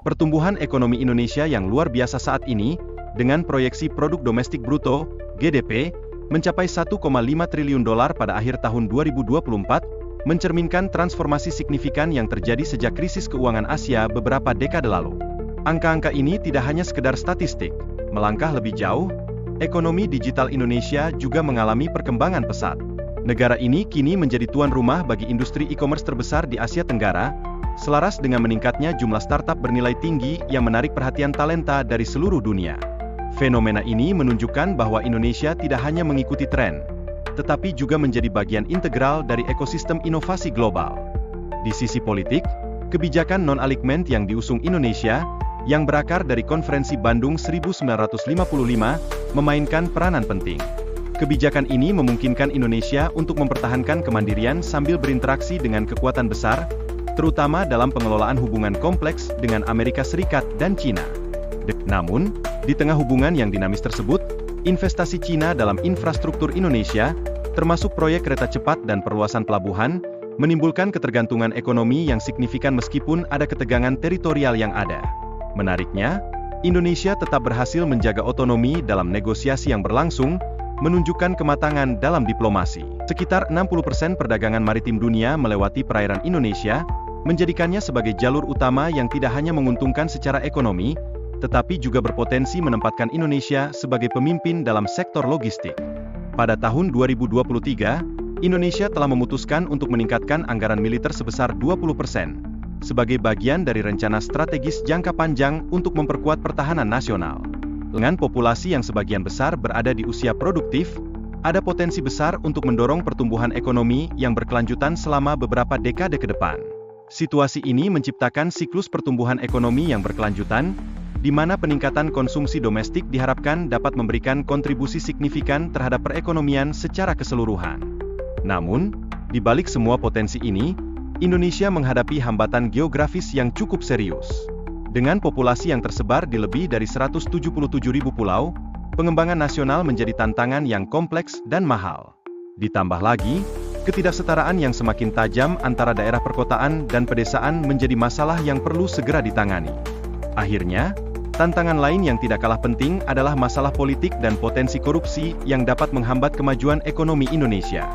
Pertumbuhan ekonomi Indonesia yang luar biasa saat ini, dengan proyeksi produk domestik bruto, GDP, mencapai 1,5 triliun dolar pada akhir tahun 2024, mencerminkan transformasi signifikan yang terjadi sejak krisis keuangan Asia beberapa dekade lalu. Angka-angka ini tidak hanya sekedar statistik, melangkah lebih jauh, ekonomi digital Indonesia juga mengalami perkembangan pesat. Negara ini kini menjadi tuan rumah bagi industri e-commerce terbesar di Asia Tenggara, selaras dengan meningkatnya jumlah startup bernilai tinggi yang menarik perhatian talenta dari seluruh dunia. Fenomena ini menunjukkan bahwa Indonesia tidak hanya mengikuti tren, tetapi juga menjadi bagian integral dari ekosistem inovasi global. Di sisi politik, kebijakan non-alignment yang diusung Indonesia, yang berakar dari Konferensi Bandung 1955, memainkan peranan penting. Kebijakan ini memungkinkan Indonesia untuk mempertahankan kemandirian sambil berinteraksi dengan kekuatan besar, terutama dalam pengelolaan hubungan kompleks dengan Amerika Serikat dan China. Namun, di tengah hubungan yang dinamis tersebut, investasi China dalam infrastruktur Indonesia, termasuk proyek kereta cepat dan perluasan pelabuhan, menimbulkan ketergantungan ekonomi yang signifikan meskipun ada ketegangan teritorial yang ada. Menariknya, Indonesia tetap berhasil menjaga otonomi dalam negosiasi yang berlangsung, menunjukkan kematangan dalam diplomasi. Sekitar 60% perdagangan maritim dunia melewati perairan Indonesia, menjadikannya sebagai jalur utama yang tidak hanya menguntungkan secara ekonomi, tetapi juga berpotensi menempatkan Indonesia sebagai pemimpin dalam sektor logistik. Pada tahun 2023, Indonesia telah memutuskan untuk meningkatkan anggaran militer sebesar 20%, sebagai bagian dari rencana strategis jangka panjang untuk memperkuat pertahanan nasional. Dengan populasi yang sebagian besar berada di usia produktif, ada potensi besar untuk mendorong pertumbuhan ekonomi yang berkelanjutan selama beberapa dekade ke depan. Situasi ini menciptakan siklus pertumbuhan ekonomi yang berkelanjutan, di mana peningkatan konsumsi domestik diharapkan dapat memberikan kontribusi signifikan terhadap perekonomian secara keseluruhan. Namun, di balik semua potensi ini, Indonesia menghadapi hambatan geografis yang cukup serius. Dengan populasi yang tersebar di lebih dari 177.000 pulau, pengembangan nasional menjadi tantangan yang kompleks dan mahal. Ditambah lagi, ketidaksetaraan yang semakin tajam antara daerah perkotaan dan pedesaan menjadi masalah yang perlu segera ditangani. Akhirnya, tantangan lain yang tidak kalah penting adalah masalah politik dan potensi korupsi yang dapat menghambat kemajuan ekonomi Indonesia.